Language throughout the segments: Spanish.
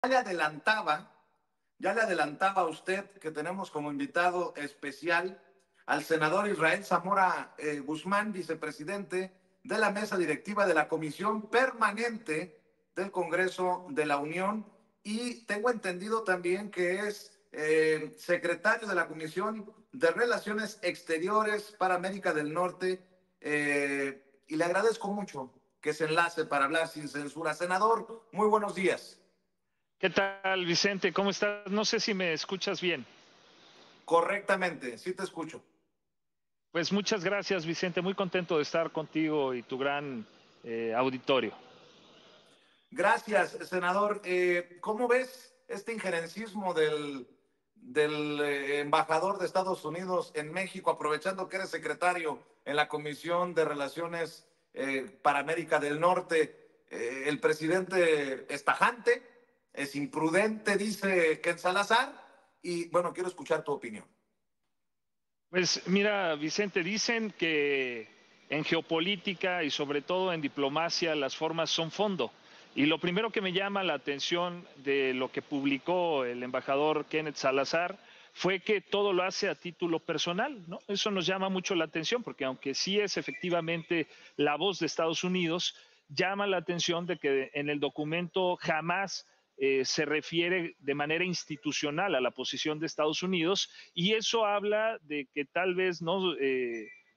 Ya le adelantaba a usted que tenemos como invitado especial al senador Israel Zamora Guzmán, vicepresidente de la mesa directiva de la Comisión Permanente del Congreso de la Unión, y tengo entendido también que es secretario de la Comisión de Relaciones Exteriores para América del Norte, y le agradezco mucho que se enlace para hablar sin censura. Senador, muy buenos días. ¿Qué tal, Vicente? ¿Cómo estás? No sé si me escuchas bien. Correctamente, sí te escucho. Pues muchas gracias, Vicente. Muy contento de estar contigo y tu gran auditorio. Gracias, senador. ¿Cómo ves este injerencismo del embajador de Estados Unidos en México, aprovechando que eres secretario en la Comisión de Relaciones para América del Norte? El presidente es tajante, es imprudente, dice Ken Salazar, y bueno, quiero escuchar tu opinión. Pues mira, Vicente, dicen que en geopolítica y sobre todo en diplomacia las formas son fondo. Y lo primero que me llama la atención de lo que publicó el embajador Kenneth Salazar fue que todo lo hace a título personal, ¿no? Eso nos llama mucho la atención porque aunque sí es efectivamente la voz de Estados Unidos, llama la atención de que en el documento jamás se refiere de manera institucional a la posición de Estados Unidos, y eso habla de que tal vez no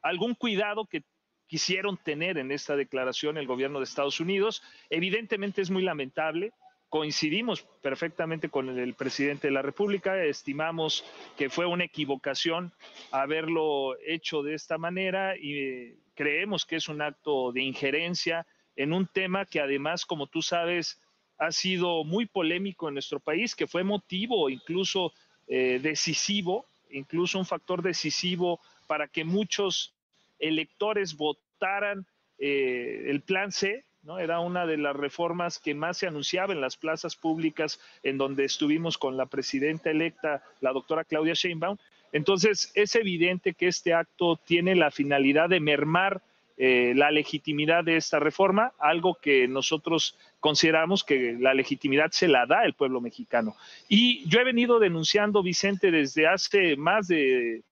algún cuidado que quisieron tener en esta declaración el gobierno de Estados Unidos. Evidentemente es muy lamentable. Coincidimos perfectamente con el presidente de la República, estimamos que fue una equivocación haberlo hecho de esta manera y creemos que es un acto de injerencia en un tema que además, como tú sabes, ha sido muy polémico en nuestro país, que fue motivo incluso decisivo, incluso un factor decisivo para que muchos electores votaran el Plan C, ¿no? Era una de las reformas que más se anunciaba en las plazas públicas en donde estuvimos con la presidenta electa, la doctora Claudia Sheinbaum. Entonces, es evidente que este acto tiene la finalidad de mermar la legitimidad de esta reforma, algo que nosotros consideramos que la legitimidad se la da el pueblo mexicano. Y yo he venido denunciando, Vicente, desde hace más de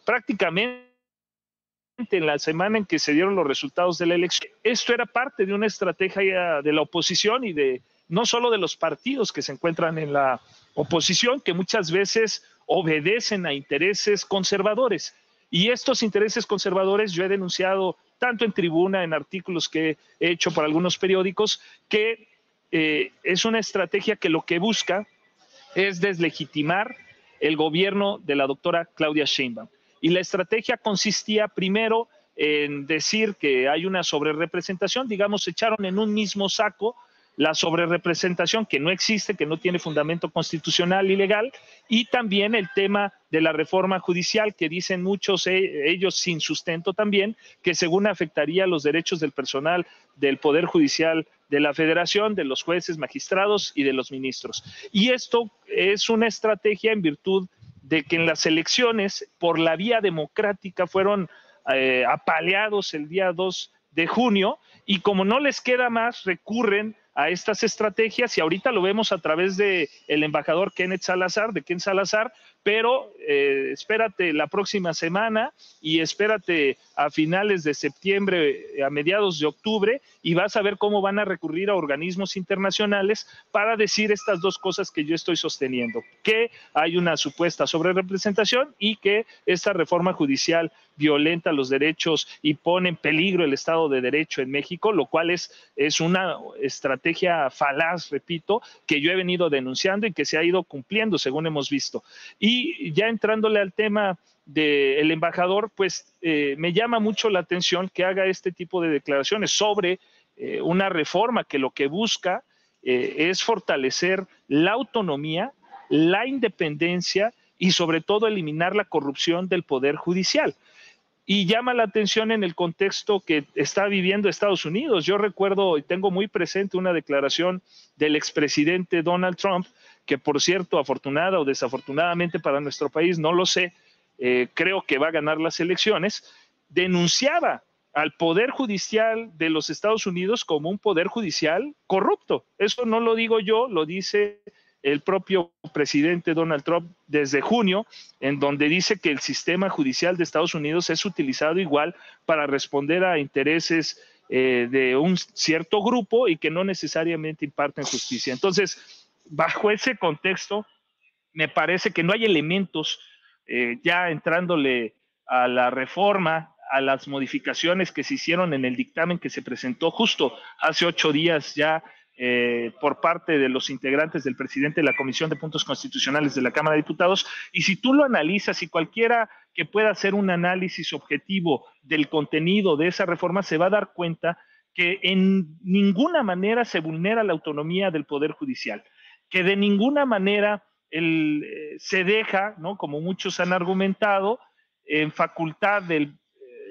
prácticamente en la semana en que se dieron los resultados de la elección. Esto era parte de una estrategia de la oposición y de no solo de los partidos que se encuentran en la oposición, que muchas veces obedecen a intereses conservadores. Y estos intereses conservadores yo he denunciado tanto en tribuna, en artículos que he hecho para algunos periódicos, que es una estrategia que lo que busca es deslegitimar el gobierno de la doctora Claudia Sheinbaum. Y la estrategia consistía primero en decir que hay una sobrerepresentación, digamos, echaron en un mismo saco la sobrerepresentación que no existe, que no tiene fundamento constitucional y legal, y también el tema de la reforma judicial, que dicen muchos, ellos sin sustento también, que según afectaría los derechos del personal del Poder Judicial de la Federación, de los jueces, magistrados y de los ministros. Y esto es una estrategia en virtud de que en las elecciones, por la vía democrática, fueron apaleados el día 2 de junio, y como no les queda más, recurren a estas estrategias, y ahorita lo vemos a través de el embajador Ken Salazar, pero espérate la próxima semana y espérate a finales de septiembre, a mediados de octubre, y vas a ver cómo van a recurrir a organismos internacionales para decir estas dos cosas que yo estoy sosteniendo, que hay una supuesta sobrerepresentación y que esta reforma judicial violenta los derechos y pone en peligro el Estado de Derecho en México, lo cual es una estrategia falaz, repito, que yo he venido denunciando y que se ha ido cumpliendo según hemos visto. Y ya entrándole al tema del embajador, pues me llama mucho la atención que haga este tipo de declaraciones sobre una reforma que lo que busca es fortalecer la autonomía, la independencia y sobre todo eliminar la corrupción del Poder Judicial. Y llama la atención en el contexto que está viviendo Estados Unidos. Yo recuerdo y tengo muy presente una declaración del expresidente Donald Trump, que por cierto, afortunada o desafortunadamente para nuestro país, no lo sé, creo que va a ganar las elecciones, denunciaba al poder judicial de los Estados Unidos como un poder judicial corrupto. Eso no lo digo yo, lo dice el propio presidente Donald Trump desde junio, en donde dice que el sistema judicial de Estados Unidos es utilizado igual para responder a intereses de un cierto grupo y que no necesariamente imparten justicia. Entonces, bajo ese contexto, me parece que no hay elementos ya entrándole a la reforma, a las modificaciones que se hicieron en el dictamen que se presentó justo hace 8 días ya por parte de los integrantes del presidente de la Comisión de Puntos Constitucionales de la Cámara de Diputados. Y si tú lo analizas, y cualquiera que pueda hacer un análisis objetivo del contenido de esa reforma se va a dar cuenta que en ninguna manera se vulnera la autonomía del Poder Judicial, que de ninguna manera se deja, ¿no?, como muchos han argumentado, en facultad del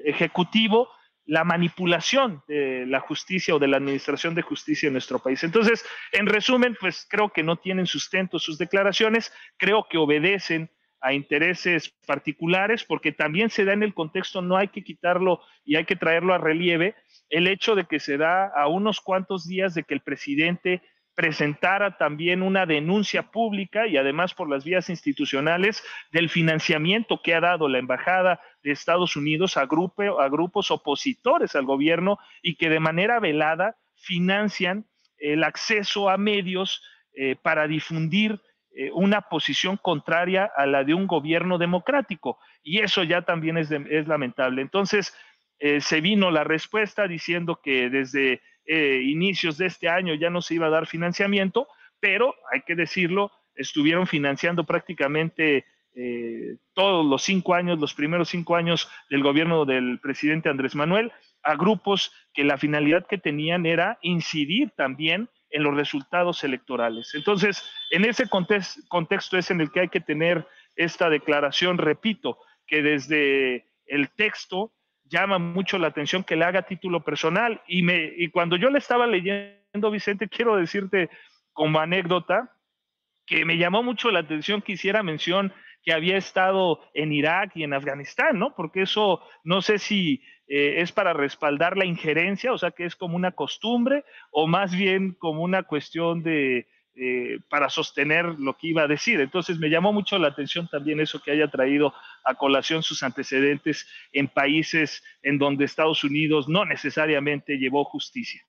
Ejecutivo la manipulación de la justicia o de la administración de justicia en nuestro país. Entonces, en resumen, pues creo que no tienen sustento sus declaraciones, creo que obedecen a intereses particulares, porque también se da en el contexto, no hay que quitarlo y hay que traerlo a relieve, el hecho de que se da a unos cuantos días de que el presidente presentara también una denuncia pública y además por las vías institucionales del financiamiento que ha dado la Embajada de Estados Unidos a grupos opositores al gobierno y que de manera velada financian el acceso a medios para difundir una posición contraria a la de un gobierno democrático. Y eso ya también es lamentable. Entonces, se vino la respuesta diciendo que desde inicios de este año ya no se iba a dar financiamiento, pero hay que decirlo, estuvieron financiando prácticamente todos los 5 años, los primeros 5 años del gobierno del presidente Andrés Manuel, a grupos que la finalidad que tenían era incidir también en los resultados electorales. Entonces, en ese contexto es en el que hay que tener esta declaración, repito, que desde el texto llama mucho la atención que le haga título personal. Y cuando yo le estaba leyendo, Vicente, quiero decirte como anécdota que me llamó mucho la atención que hiciera mención que había estado en Irak y en Afganistán, ¿no? Porque eso no sé si es para respaldar la injerencia, o sea, que es como una costumbre, o más bien como una cuestión de para sostener lo que iba a decir. Entonces me llamó mucho la atención también eso que haya traído a colación sus antecedentes en países en donde Estados Unidos no necesariamente llevó justicia.